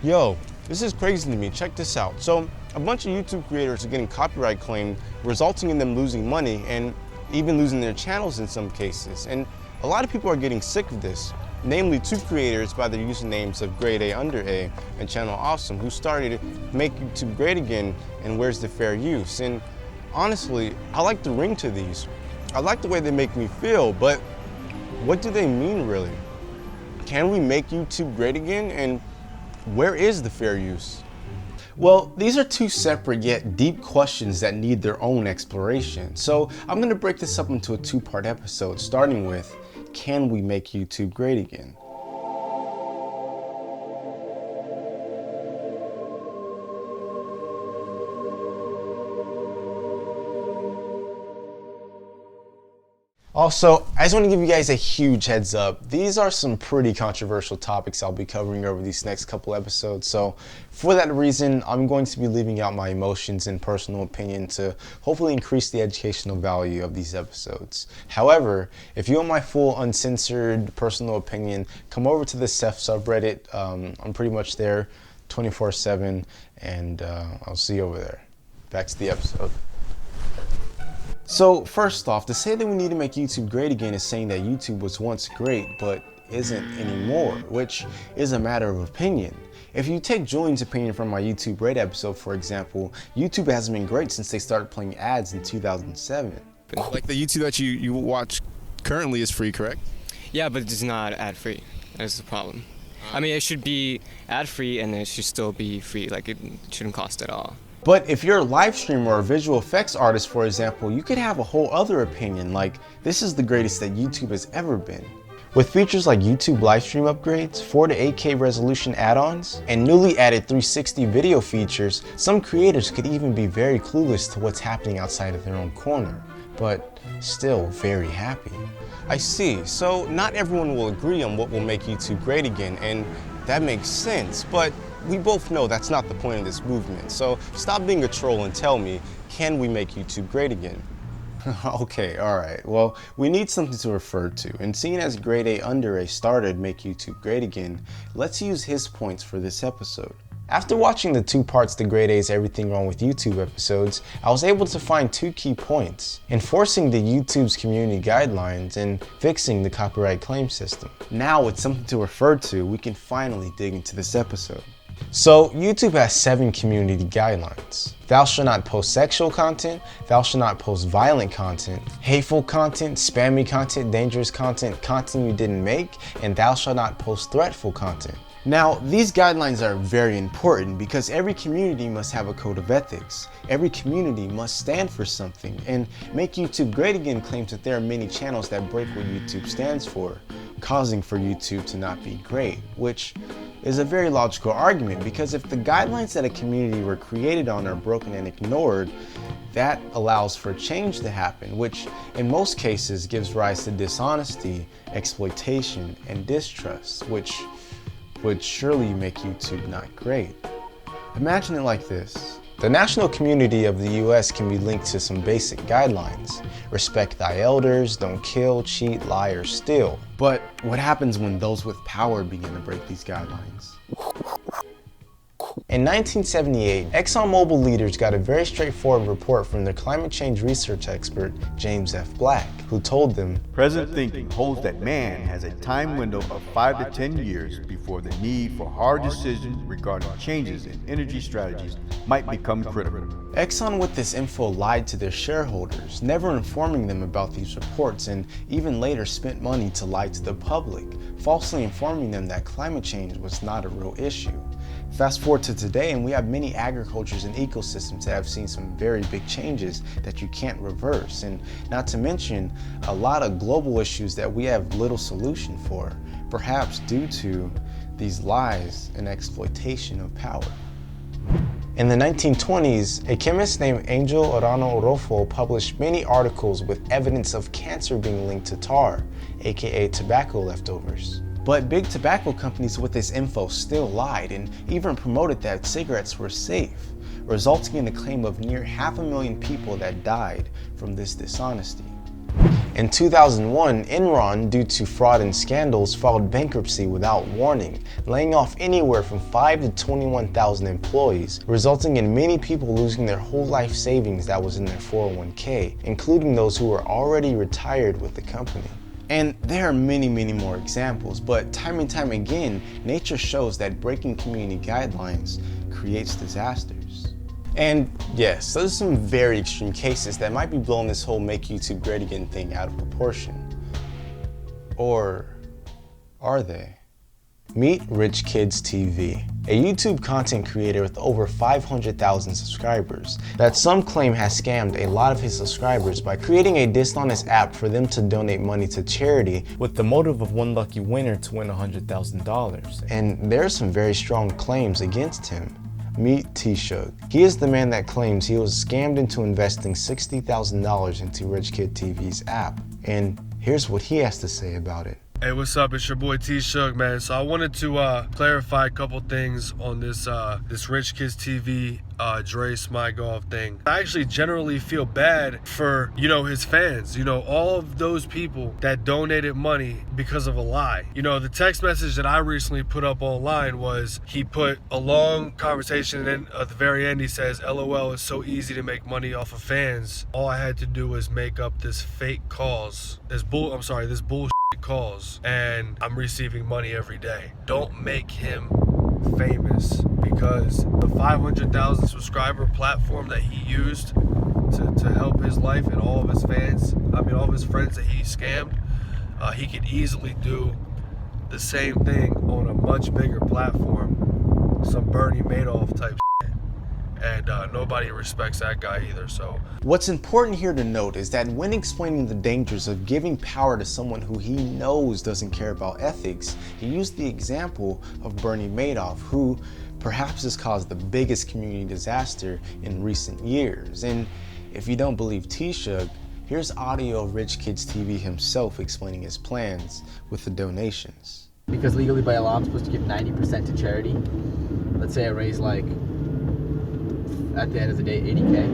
Yo, this is crazy to me. Check this out. So, a bunch of YouTube creators are getting copyright claimed, resulting in them losing money and even losing their channels in some cases. And a lot of people are getting sick of this. Namely, two creators by the usernames of Grade A Under A and Channel Awesome, who started Make YouTube Great Again and Where's the Fair Use? And honestly, I like the ring to these. I like the way they make me feel, but what do they mean really? Can we make YouTube great again? And where is the fair use? Well, these are two separate yet deep questions that need their own exploration. So I'm going to break this up into a two-part episode, starting with, can we make YouTube great again? Also, I just want to give you guys a huge heads up. These are some pretty controversial topics I'll be covering over these next couple episodes. So for that reason, I'm going to be leaving out my emotions and personal opinion to hopefully increase the educational value of these episodes. However, if you want my full uncensored personal opinion, come over to the Ceph subreddit. I'm pretty much there 24/7, and I'll see you over there. Back to the episode. So first off, to say that we need to make YouTube great again is saying that YouTube was once great but isn't anymore, which is a matter of opinion. If you take Julian's opinion from my YouTube Red episode, for example, YouTube hasn't been great since they started playing ads in 2007. Like the YouTube that you watch currently is free, correct? Yeah, but it's not ad-free. That's the problem. I mean, it should be ad-free and it should still be free. Like, it shouldn't cost at all. But if you're a live streamer or a visual effects artist, for example, you could have a whole other opinion, like this is the greatest that YouTube has ever been. With features like YouTube livestream upgrades, 4 to 8K resolution add-ons, and newly added 360 video features, some creators could even be very clueless to what's happening outside of their own corner, but still very happy. I see, so not everyone will agree on what will make YouTube great again, and that makes sense, but we both know that's not the point of this movement. So stop being a troll and tell me, can we make YouTube great again? Okay, alright, well, we need something to refer to, and seeing as Grade A Under A started Make YouTube Great Again, let's use his points for this episode. After watching the two parts to Grade A's Everything Wrong with YouTube episodes, I was able to find two key points: enforcing the YouTube's community guidelines and fixing the copyright claim system. Now with something to refer to, we can finally dig into this episode. So YouTube has 7 community guidelines. Thou shalt not post sexual content, thou shalt not post violent content, hateful content, spammy content, dangerous content, content you didn't make, and thou shalt not post threatful content. Now, these guidelines are very important because every community must have a code of ethics. Every community must stand for something, and Make YouTube Great Again claims that there are many channels that break what YouTube stands for, causing for YouTube to not be great, which is a very logical argument because if the guidelines that a community were created on are broken and ignored, that allows for change to happen, which in most cases gives rise to dishonesty, exploitation, and distrust, which would surely make YouTube not great. Imagine it like this. The national community of the US can be linked to some basic guidelines. Respect thy elders, don't kill, cheat, lie, or steal. But what happens when those with power begin to break these guidelines? In 1978, ExxonMobil leaders got a very straightforward report from their climate change research expert, James F. Black, who told them, Present thinking holds that man has a time window of 5 to 10 years before the need for hard decisions regarding changes in energy strategies might become critical. Exxon with this info lied to their shareholders, never informing them about these reports, and even later spent money to lie to the public, falsely informing them that climate change was not a real issue. Fast forward to today and we have many agricultures and ecosystems that have seen some very big changes that you can't reverse, and not to mention a lot of global issues that we have little solution for, perhaps due to these lies and exploitation of power. In the 1920s, a chemist named Angel Arano Orofo published many articles with evidence of cancer being linked to tar, aka tobacco leftovers. But big tobacco companies with this info still lied and even promoted that cigarettes were safe, resulting in a claim of near 500,000 people that died from this dishonesty. In 2001, Enron, due to fraud and scandals, filed bankruptcy without warning, laying off anywhere from 5,000 to 21,000 employees, resulting in many people losing their whole life savings that was in their 401k, including those who were already retired with the company. And there are many, many more examples, but time and time again, nature shows that breaking community guidelines creates disasters. And yes, those are some very extreme cases that might be blowing this whole Make YouTube Great Again thing out of proportion. Or are they? Meet Rich Kids TV, a YouTube content creator with over 500,000 subscribers that some claim has scammed a lot of his subscribers by creating a dishonest app for them to donate money to charity with the motive of one lucky winner to win $100,000. And there are some very strong claims against him. Meet T-Shug. He is the man that claims he was scammed into investing $60,000 into Rich Kid TV's app. And here's what he has to say about it. Hey, what's up? It's your boy T-Shug, man. So I wanted to clarify a couple things on this Rich Kids TV Dre Smygolf thing. I actually generally feel bad for, his fans, all of those people that donated money because of a lie. The text message that I recently put up online was, he put a long conversation and at the very end he says, LOL, it's so easy to make money off of fans. All I had to do was make up this fake calls, this bullshit calls, and I'm receiving money every day. Don't make him famous, because the 500,000 subscriber platform that he used to help his life and all of his fans, all of his friends that he scammed, he could easily do the same thing on a much bigger platform, some Bernie Madoff type shit. And nobody respects that guy either. So what's important here to note is that when explaining the dangers of giving power to someone who he knows doesn't care about ethics, he used the example of Bernie Madoff, who perhaps has caused the biggest community disaster in recent years. And if you don't believe T-Shug, here's audio of Rich Kids TV himself explaining his plans with the donations. Because legally by law I'm supposed to give 90% to charity. Let's say I raise at the end of the day, 80K.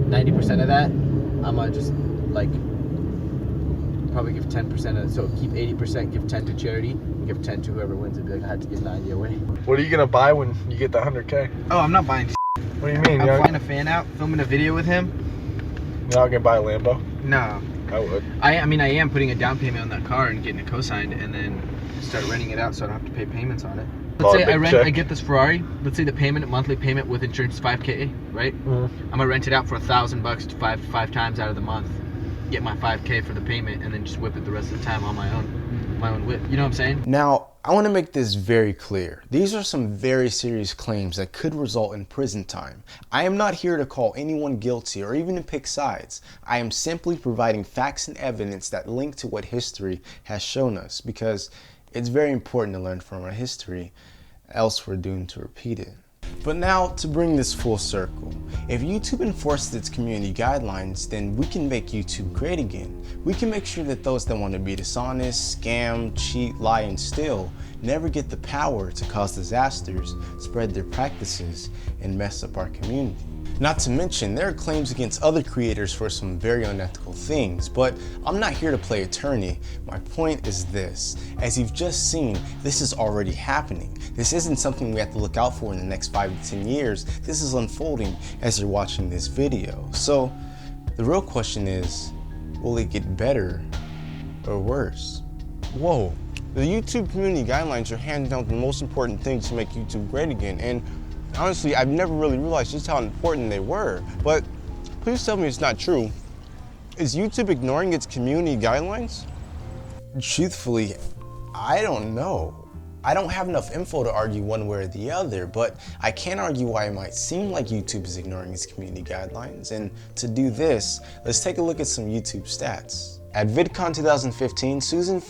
90% of that, I'm gonna just probably give 10% of it. So keep 80%, give 10 to charity, and give 10 to whoever wins. It'd be like I had to give 90 away. what are you gonna buy when you get the 100K? Oh, I'm not buying. What do you mean? I'm flying a fan out, filming a video with him. You're not gonna buy a Lambo? No. I would. I am putting a down payment on that car and getting it co-signed, and then start renting it out so I don't have to pay payments on it. Let's say I get this Ferrari. Let's say the monthly payment with insurance is 5K, right? Mm-hmm. I'm gonna rent it out for $1,000 five times out of the month. Get my 5K for the payment, and then just whip it the rest of the time on my own whip. You know what I'm saying? Now, I want to make this very clear. These are some very serious claims that could result in prison time. I am not here to call anyone guilty or even to pick sides. I am simply providing facts and evidence that link to what history has shown us, because it's very important to learn from our history, else we're doomed to repeat it. But now, to bring this full circle, if YouTube enforces its community guidelines, then we can make YouTube great again. We can make sure that those that want to be dishonest, scam, cheat, lie, and steal never get the power to cause disasters, spread their practices, and mess up our community. Not to mention, there are claims against other creators for some very unethical things, but I'm not here to play attorney. My point is this: as you've just seen, this is already happening. This isn't something we have to look out for in the next 5 to 10 years. This is unfolding as you're watching this video. So the real question is, will it get better or worse? Whoa, the YouTube community guidelines are hands down the most important thing to make YouTube great again. And honestly, I've never really realized just how important they were. But please tell me it's not true. Is YouTube ignoring its community guidelines? Truthfully, I don't know. I don't have enough info to argue one way or the other, but I can argue why it might seem like YouTube is ignoring its community guidelines. And to do this, let's take a look at some YouTube stats. At VidCon 2015, Susan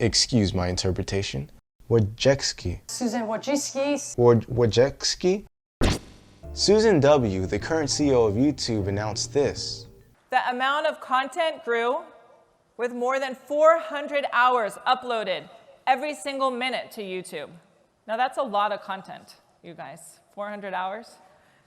excuse my interpretation, Wojcicki. Susan Wojcicki. Wojcicki? Susan W., the current CEO of YouTube, announced this. The amount of content grew, with more than 400 hours uploaded every single minute to YouTube. Now that's a lot of content, you guys. 400 hours?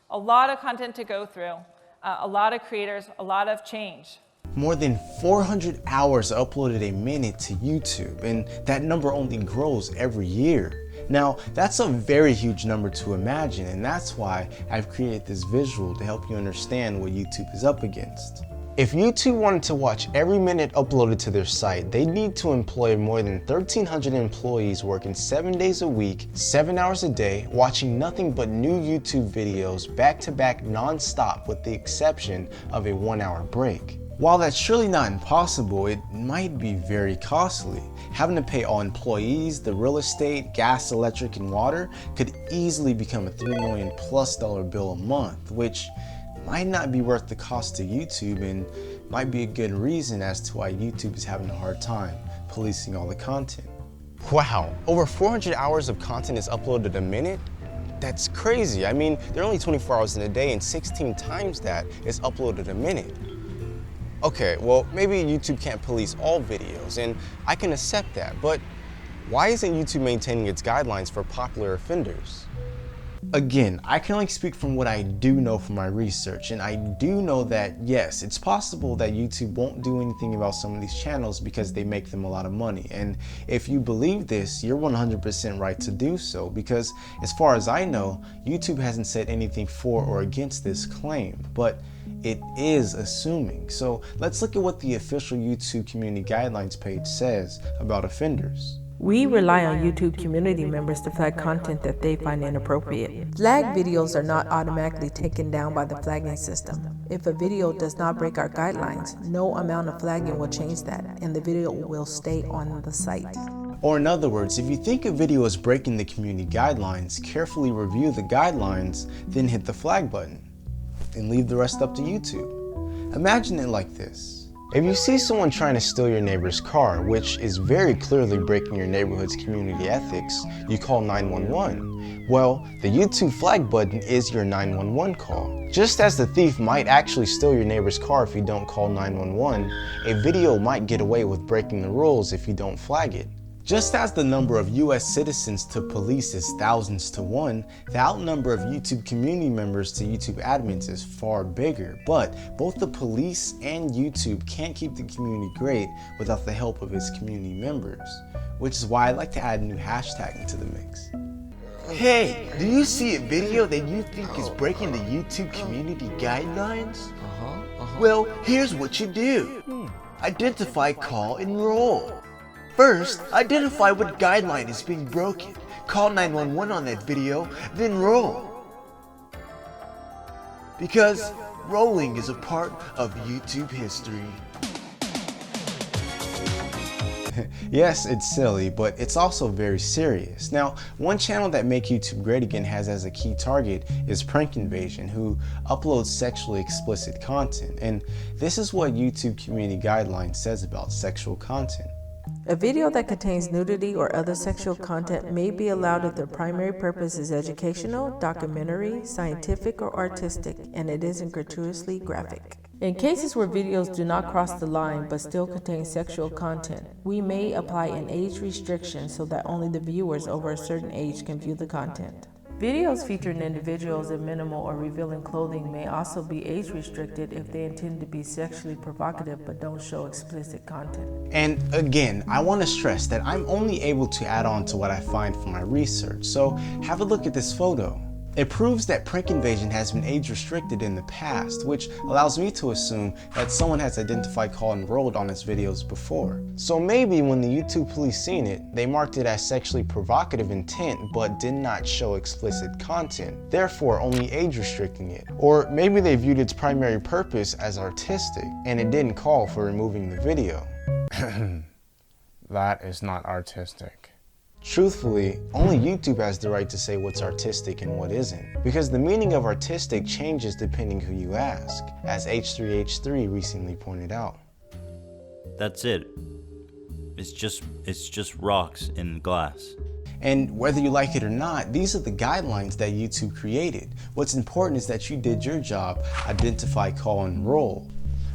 A lot of content to go through. a lot of creators, a lot of change. More than 400 hours uploaded a minute to YouTube, and that number only grows every year. Now, that's a very huge number to imagine, and that's why I've created this visual to help you understand what YouTube is up against. If YouTube wanted to watch every minute uploaded to their site, they'd need to employ more than 1,300 employees working 7 days a week, 7 hours a day, watching nothing but new YouTube videos back-to-back non-stop with the exception of a 1-hour break. While that's surely not impossible, it might be very costly. Having to pay all employees, the real estate, gas, electric, and water could easily become a $3 million+ bill a month, which might not be worth the cost to YouTube and might be a good reason as to why YouTube is having a hard time policing all the content. Wow, over 400 hours of content is uploaded a minute? That's crazy. I mean, there are only 24 hours in a day and 16 times that is uploaded a minute. Okay, well, maybe YouTube can't police all videos, and I can accept that, but why isn't YouTube maintaining its guidelines for popular offenders? Again, I can only speak from what I do know from my research, and I do know that, yes, it's possible that YouTube won't do anything about some of these channels because they make them a lot of money, and if you believe this, you're 100% right to do so, because as far as I know, YouTube hasn't said anything for or against this claim, but it is assuming. So let's look at what the official YouTube community guidelines page says about offenders. We rely on YouTube community members to flag content that they find inappropriate. Flag videos are not automatically taken down by the flagging system. If a video does not break our guidelines, no amount of flagging will change that, and the video will stay on the site. Or in other words, if you think a video is breaking the community guidelines, carefully review the guidelines, then hit the flag button, and leave the rest up to YouTube. Imagine it like this. If you see someone trying to steal your neighbor's car, which is very clearly breaking your neighborhood's community ethics, you call 911. Well, the YouTube flag button is your 911 call. Just as the thief might actually steal your neighbor's car if you don't call 911, a video might get away with breaking the rules if you don't flag it. Just as the number of US citizens to police is thousands to one, the outnumber of YouTube community members to YouTube admins is far bigger. But both the police and YouTube can't keep the community great without the help of its community members, which is why I like to add a new hashtag into the mix. Hey, do you see a video that you think is breaking the YouTube community guidelines? Well, here's what you do. Identify, call, enroll. First, identify what guideline is being broken. Call 911 on that video, then roll. Because rolling is a part of YouTube history. Yes, it's silly, but it's also very serious. Now, one channel that Make YouTube Great Again has as a key target is Prank Invasion, who uploads sexually explicit content. And this is what YouTube Community Guidelines says about sexual content. A video that contains nudity or other sexual content may be allowed if their primary purpose is educational, documentary, scientific, or artistic, and it isn't gratuitously graphic. In cases where videos do not cross the line but still contain sexual content, we may apply an age restriction so that only the viewers over a certain age can view the content. Videos featuring individuals in minimal or revealing clothing may also be age restricted if they intend to be sexually provocative but don't show explicit content. And again, I want to stress that I'm only able to add on to what I find from my research, so have a look at this photo. It proves that Prank Invasion has been age restricted in the past, which allows me to assume that someone has IdentifyCallNRoll on its videos before. So maybe when the YouTube police seen it, they marked it as sexually provocative intent but did not show explicit content, therefore only age restricting it. Or maybe they viewed its primary purpose as artistic and it didn't call for removing the video. That is not artistic. Truthfully, only YouTube has the right to say what's artistic and what isn't, because the meaning of artistic changes depending who you ask, as H3H3 recently pointed out. That's it. It's just rocks in glass. And whether you like it or not, these are the guidelines that YouTube created. What's important is that you did your job, identify, call, and roll.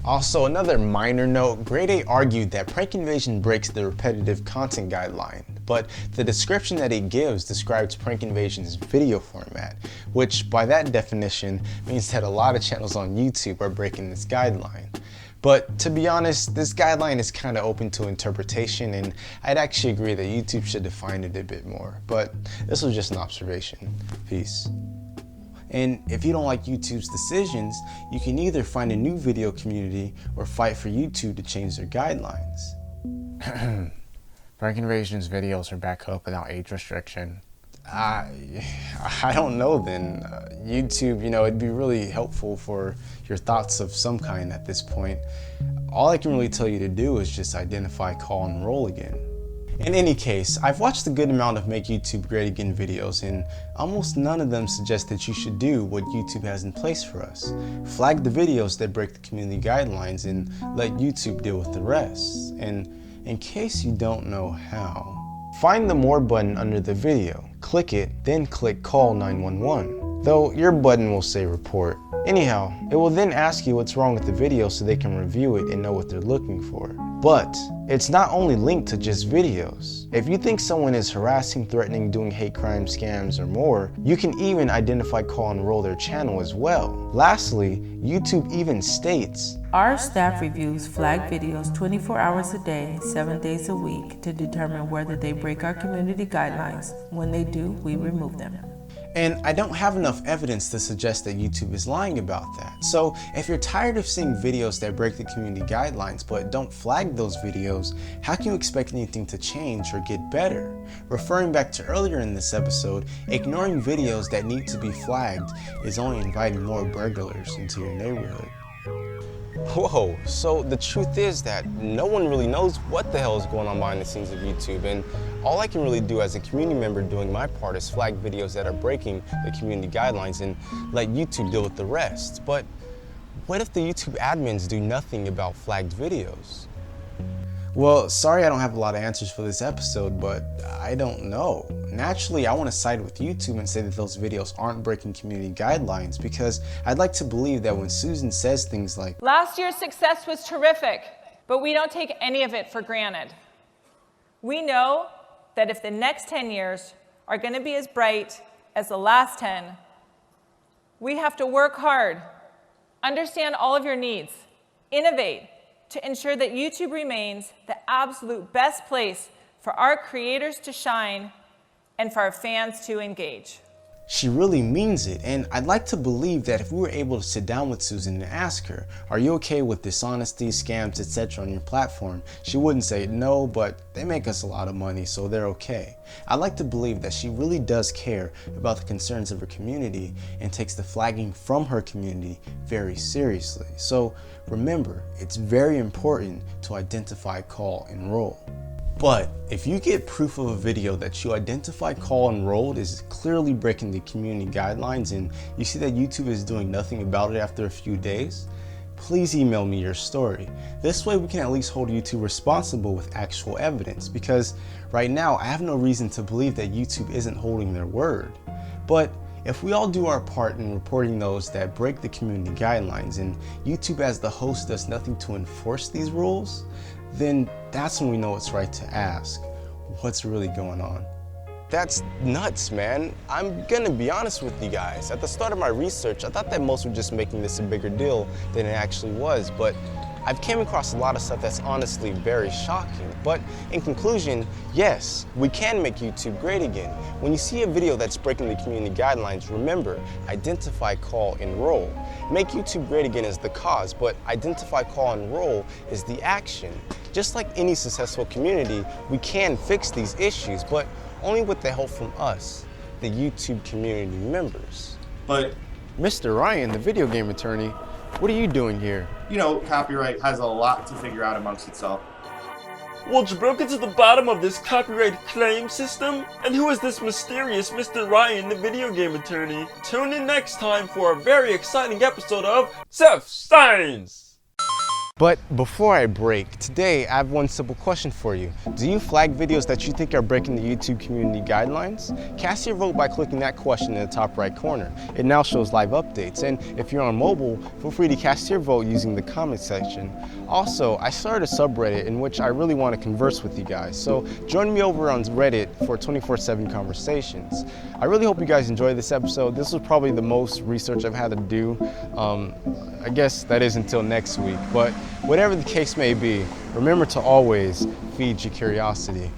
Also, another minor note, Grade A argued that Prank Invasion breaks the repetitive content guideline, but the description that it gives describes Prank Invasion's video format, which by that definition means that a lot of channels on YouTube are breaking this guideline. But to be honest, this guideline is kind of open to interpretation, and I'd actually agree that YouTube should define it a bit more. But this was just an observation. Peace. And if you don't like YouTube's decisions, you can either find a new video community or fight for YouTube to change their guidelines. Prank Invasion's videos are back up without age restriction. I don't know then. YouTube, it'd be really helpful for your thoughts of some kind at this point. All I can really tell you to do is just identify, call, and roll again. In any case, I've watched a good amount of Make YouTube Great Again videos, and almost none of them suggest that you should do what YouTube has in place for us. Flag the videos that break the community guidelines and let YouTube deal with the rest. And in case you don't know how, find the More button under the video. Click it, then click Call 911. Though your button will say Report. Anyhow, it will then ask you what's wrong with the video so they can review it and know what they're looking for. But it's not only linked to just videos. If you think someone is harassing, threatening, doing hate crime, scams, or more, you can even identify, call, and roll their channel as well. Lastly, YouTube even states, Our staff reviews flag videos 24 hours a day, 7 days a week to determine whether they break our community guidelines. When they do, we remove them. And I don't have enough evidence to suggest that YouTube is lying about that. So if you're tired of seeing videos that break the community guidelines but don't flag those videos, how can you expect anything to change or get better? Referring back to earlier in this episode, ignoring videos that need to be flagged is only inviting more burglars into your neighborhood. Whoa, so the truth is that no one really knows what the hell is going on behind the scenes of YouTube, and all I can really do as a community member doing my part is flag videos that are breaking the community guidelines and let YouTube deal with the rest. But what if the YouTube admins do nothing about flagged videos? Well, sorry I don't have a lot of answers for this episode, but I don't know. Naturally, I want to side with YouTube and say that those videos aren't breaking community guidelines, because I'd like to believe that when Susan says things like, Last year's success was terrific, but we don't take any of it for granted. We know that if the next 10 years are going to be as bright as the last 10, we have to work hard, understand all of your needs, innovate, to ensure that YouTube remains the absolute best place for our creators to shine and for our fans to engage. She really means it, and I'd like to believe that if we were able to sit down with Susan and ask her, are you okay with dishonesty, scams, etc. on your platform, she wouldn't say no, but they make us a lot of money, so they're okay. I'd like to believe that she really does care about the concerns of her community and takes the flagging from her community very seriously. So remember, it's very important to identify, call, and roll. But if you get proof of a video that you identify, call, and rolled is clearly breaking the community guidelines, and you see that YouTube is doing nothing about it after a few days, please email me your story. This way we can at least hold YouTube responsible with actual evidence, because right now I have no reason to believe that YouTube isn't holding their word. But if we all do our part in reporting those that break the community guidelines, and YouTube as the host does nothing to enforce these rules, then that's when we know it's right to ask, what's really going on? That's nuts, man. I'm gonna be honest with you guys. At the start of my research, I thought that most were just making this a bigger deal than it actually was, but I've came across a lot of stuff that's honestly very shocking. But in conclusion, yes, we can make YouTube great again. When you see a video that's breaking the community guidelines, remember, identify, call, and roll. Make YouTube great again is the cause, but identify, call, and roll is the action. Just like any successful community, we can fix these issues, but only with the help from us, the YouTube community members. But Mr. Ryan, the video game attorney, what are you doing here? you know, copyright has a lot to figure out amongst itself. Well, you broke into the bottom of this copyright claim system? And who is this mysterious Mr. Ryan, the video game attorney? Tune in next time for a very exciting episode of Self Science! But before I break, today I have one simple question for you. Do you flag videos that you think are breaking the YouTube community guidelines? Cast your vote by clicking that question in the top right corner. It now shows live updates, and if you're on mobile, feel free to cast your vote using the comment section. Also, I started a subreddit in which I really want to converse with you guys, so join me over on Reddit for 24/7 conversations. I really hope you guys enjoyed this episode. This was probably the most research I've had to do. I guess that is until next week, but whatever the case may be, remember to always feed your curiosity.